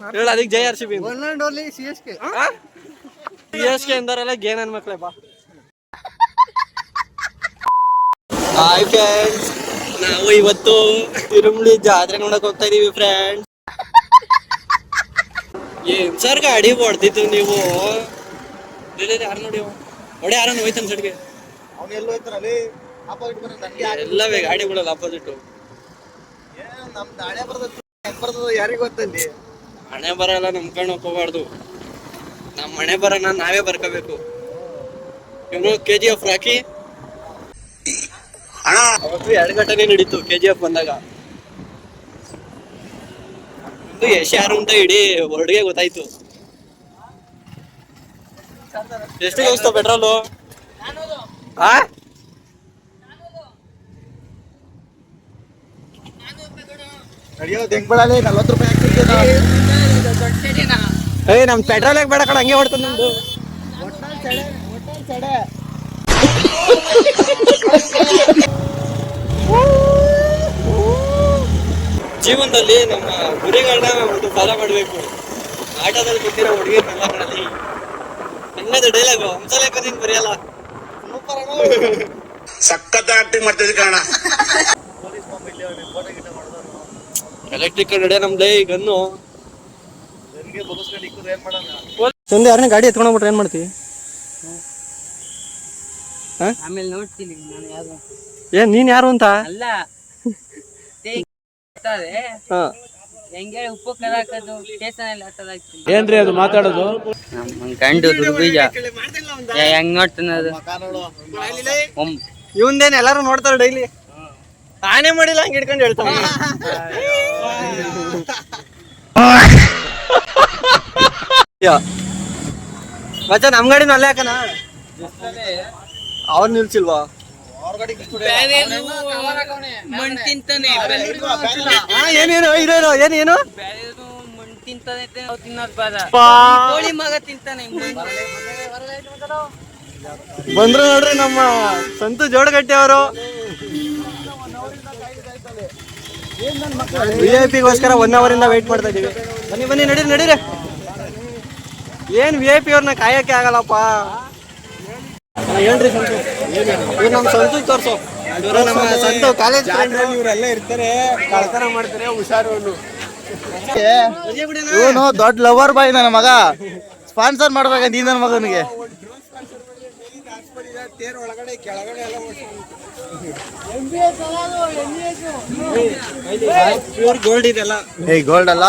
ಹೇಳ ಅದಕ್ಕೆ ಜೈ R C B. One and only CSK. CSK ಎಂದರೆಲ್ಲ ಗೇ ನನ್ ಮಕ್ಳಪ್ಪ. ಹಾಯ್ ಫ್ರೆಂಡ್ಸ್, ನಾವು ಇವತ್ತು ತಿರುಮಳಿ ಜಾತ್ರೆ ನೋಡಕ್ ಹೋಗ್ತಾ ಇದೀವಿ ಫ್ರೆಂಡ್ಸ್. ಏನ್ ಸರ್ ಗಾಡಿ ಹೊಡ್ದಿತ್ತು ನೀವು? ಯಾರು ನೋಡಿ ಹೊಡೆ ಯಾರು ಹೋಯ್ತಾನ ಸಡ್ಗೆ ಎಲ್ಲವೇ ಗಾಡಿಗಳಲ್ಲ ಅಪೋಸಿಟ್. ಯಾರಿಗ ಗೊತ್ತಲ್ಲಿ ಹಣೆ ಬರಲ್ಲ ನಂಬ್ಕೊಂಡು ಹೋಗಬಾರ್ದು. ನಮ್ಮ ಮನೆ ಬರೋಣ ನಾವೇ ಬರ್ಕೋಬೇಕು. ಇವನು KGF ರಾಕಿ ಅವತ್ತು 2 ಗಂಟೆನೇ ನಡೀತು KGF ಬಂದಾಗ. ಯಶ್ ಯಾರು ಅಂತ ಇಡೀ ಹೊರಡಿಗೆ ಗೊತ್ತಾಯ್ತು. ಎಷ್ಟು ಹೋಗ್ತಾವ ಪೆಟ್ರೋಲು? ನಮ್ ಪೆಟ್ರೋಲ್ ಬೇಡ ಕಣ, ಹಂಗೆ ಹೊಡ್ತದ ನಮ್ದು. ಜೀವನದಲ್ಲಿ ನಮ್ಮ ಗುರಿಗಳನ್ನ ಒಂದು ಫಾಲೋ ಮಾಡ್ಬೇಕು. ಆಟೋದಲ್ಲಿ ಬಿಟ್ಟಿರೋ ಹುಡುಗಿ ಕನ್ನಡದಲ್ಲಿ ಅನ್ನದ ಡೈಲಾಗು ಹಂಸಲೇಖ ನೀನ್ ಬರೆಯಲ್ಲ. ಸಖತ್ ಆಕ್ಟಿಂಗ್ ಮಾಡ್ತಿದ್ದೆ ಕಾರಣ. ಎಲೆಕ್ಟ್ರಿಕ್ ನಡೆ ನಮ್ದೇ ಈ ಗನ್ನು. ಸಂದೆ ಯಾರನ್ನ ಗಾಡಿ ಎತ್ಕೊಂಡ್ಬಿಟ್ರೆ ಏನ್ ಮಾಡ್ತೀವಿ? ಆಮೇಲೆ ನೋಡ್ತೀನಿ ನಾನು ಯಾರು. ಏನ್ ನೀನ್ ಯಾರು ಅಂತ? ಅಲ್ಲ ಹೆಂಗೆ ಉಪ್ಪು ಕಲಾಕದು ಸ್ಟೇಷನ್ ಅಲ್ಲಿ ಹಾಕೋದಾಗ್ತೀನಿ. ಏನ್ರಿ ಅದು ಮಾತಾಡೋದು? ಗಂಡು ದುರ್ಬೀಜ ಹೆಂಗ್ ನೋಡ್ತಾನ ಅದು. ಇವಂದೇನ್ ಎಲ್ಲಾರು ನೋಡ್ತಾರ ಡೈಲಿ. ಆನೆ ಮಾಡಿಲ್ಲ ಹಂಗ ಹಿಡ್ಕೊಂಡು ಹೇಳ್ತಾನೆ. ಮಚ್ಚ ನಮ್ ಗಾಡಿನ ಅಲ್ಲೇ ಹಾಕನ. ಅವ್ರು ನಿಲ್ಸಿಲ್ವಾ? ಮಣ್ ತಿಂತಾನೆ ಏನೇನು ಇರೋ ಏನೇನು ಮಣ್ ತಿಂತಾನೆ ತಿನ್ನೋದ್ ಬಾದ. ಕೋಳಿ ಮಗ ತಿಂತಾನೆ. ಬಂದ್ರು ನೋಡ್ರಿ ನಮ್ಮ ಸಂತು ಜೋಡಗಟ್ಟಿ ಅವರು. VIP ಗೋಸ್ಕರ 1 hour ಇಂದ ವೇಟ್ ಮಾಡ್ತಾ ಇದೀವಿ. ಬನ್ನಿ ನಡೀರಿ. ಏನ್ VIP ಅವ್ರನ್ನ ಕಾಯಕ್ಕೆ ಆಗಲ್ಲಪ್ಪ. ಹೇಳ್ರಿ ಸಂತು, ಇವ್ರು ನಮ್ಮ ಸಂತು ತೋರ್ಸು. ಇವರು ನಮ್ಮ ಸಂತು ಕಾಲೇಜ್ ಇವರೆಲ್ಲ ಇರ್ತಾರೆ, ಕಳ್ತನ ಮಾಡ್ತಾರೆ, ಹುಷಾರು. ಇವನು ದೊಡ್ಡ ಲವರ್ ಬಾಯ್ ನನ್ನ ಮಗ. ಸ್ಪಾನ್ಸರ್ ಮಾಡ್ಬೇಕ ನೀ ನನ್ನ ಮಗನಿಗೆ. ಪ್ಯೂರ್ ಗೋಲ್ಡ್ ಇದೆಲ್ಲ. ಗೋಲ್ಡ್ ಅಲ್ಲ,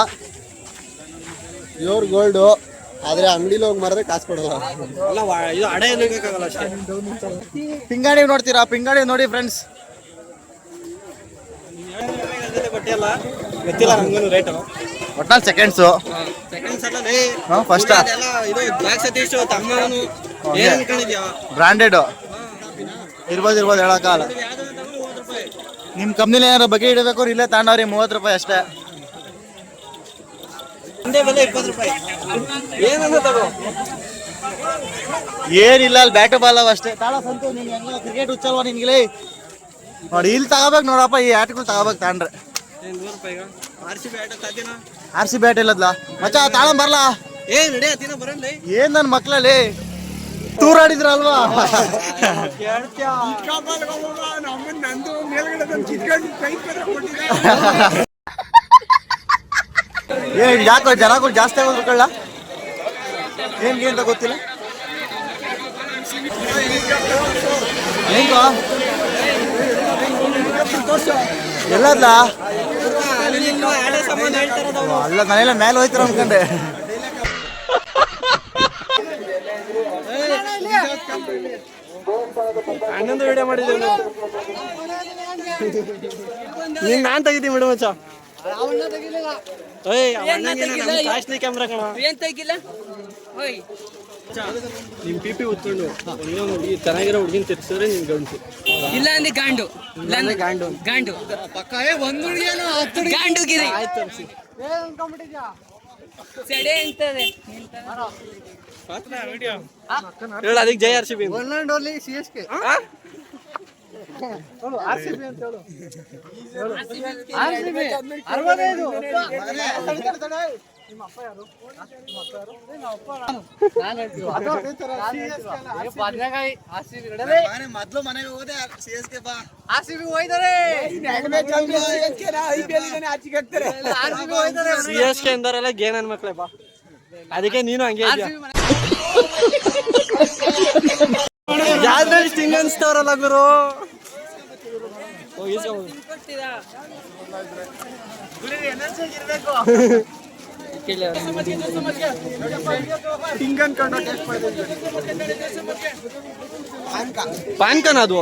ಪ್ಯೂರ್ ಗೋಲ್ಡು. ಆದ್ರೆ ಅಂಗಡಿಲಿ ಹೋಗಿ ಮಾರಿದ್ರೆ ಕಾಸು ಕೊಡಲ್ಲ. ಅಲ್ಲ ಇದು ಅಡೆ ಬೇಕಾಗಲ್ಲ ಅಷ್ಟೇ. ಪಿಂಗಾಣಿ ನೋಡ್ತೀರಾ? ಪಿಂಗಾಣಿ ನೋಡಿ ಫ್ರೆಂಡ್ಸ್. ಬಟ್ಟೆ ಅಲ್ಲ ಗೊತ್ತಿಲ್ಲ ನಂಗೂ ರೇಟು. ಒಟ್ನಲ್ಲಿ ಸೆಕೆಂಡ್ಸು ಫಸ್ಟ್ ಇದು ಬ್ಲಾಕ್ ಸತೀಶ್ ತಮ್ಮನು ಏನ್ ಅನ್ಕೊಂಡಿದ್ಯಾ? ಬ್ರಾಂಡೆಡ್ ಇರ್ಬೋದು ಹೇಳಕ್ಕಾಗಲ್ಲ. ನಿಮ್ ಕಂಪ್ನಿಲಿ ಏನಾರ ಬಗ್ಗೆ ಇಡಬೇಕು, ಇಲ್ಲೇ ತಗೊಂಡವ್ರಿ 30 ರೂಪಾಯಿ ಅಷ್ಟೇ. ಒಂದೇ ಬೆಲೆ 20 ರೂಪಾಯಿ. ಏನಂದ್ರೆ ತಗೋ, ಏನಿಲ್ಲ ಅಲ್ಲಿ ಬ್ಯಾಟು ಬಾಲ್ ಅವ ಅಷ್ಟೇ. ತಾಳ ಸಂತು ನೀನ್ ಹೆಂಗ ಕ್ರಿಕೆಟ್ ಹುಚ್ಚಲ್ವಾ ನಿನ್ಗೆ? ನೋಡಿ ಇಲ್ಲಿ ತಗೋಬೇಕು ನೋಡಪ್ಪ, ಈ ಆಟಗಳು ತಗೋಬೇಕು ತಗೊಂಡ್ರೆ. 100 ರೂಪಾಯಿಗ RC ಬ್ಯಾಟ್ ಇಲ್ಲದ್ಲ ಮಚ್ಚ, ತಾಳ ಬರ್ಲ. ನಡಿಯತ್ತಿನ ಬರಲ್ಲ. ಏನ್ ನನ್ ಮಕ್ಳಲ್ಲಿ ತೂರಾಡಿದ್ರಲ್ವಾ? ಏನ್ ಯಾಕೋ ಜನಗಳು ಜಾಸ್ತಿ ಆಗೋದು ಕಳ್ಳ? ಏನ್ಗೆ ಅಂತ ಗೊತ್ತಿಲ್ಲ. ಎಲ್ಲದ್ಲ ಅಲ್ಲ, ನಾನೆಲ್ಲ ಮೇಲೆ ಹೋಯ್ತಾರ ಅನ್ಕೊಂಡೆ. ಅಣ್ಣಂದು ವಿಡಿಯೋ ಮಾಡಿದ್ದೇವೆ ನೀನ್ ನಾನ್ ತೆಗಿತೀನಿ ಬಿಡು ಮಚ್ಚ. ಕ್ಯಾಮ್ರಾ ಕಣ ಏನ್ ತೆಗಿಲ್ಲ. ನಿಮ್ PP ಉತ್ಕೊಂಡು ಚೆನ್ನಾಗಿರೋ ಹುಡುಗಿನ ತಿರ್ಸಿದ್ರೆ ನಿನ್ ಗಂಟು ಇಲ್ಲ ಅಂದ್ರೆ ಗಾಂಡು. ಗಾಂಡು ಗಾಂಡು ಗಿರಿ ಆಯ್ತು. ಸೆಡೆ ಅಂತದೆ. ಹೇಳ ಅದಕ್ಕೆ ಜೈ R C B. One and only CSK. RCB ಅಂತ ಹೇಳು. ಮೊದ್ಲು ಮನೆಗೆ ಹೋದೆ CSK ಬಾ CSK ಎಂದವರೆಲ್ಲ ಗೇನ್ ಅನ್ಮಕ್ಳೆ ಬಾ, ಅದಕ್ಕೆ ನೀನು ಹಂಗೆ ಯಾವ್ದ್ರಲ್ಲಿ ಸ್ಟಿಂಗ್ ಅನ್ಸ್ತವ್ರಲ್ಲ ಗುರು. ಪಾನ್ಕನ್ ಅದು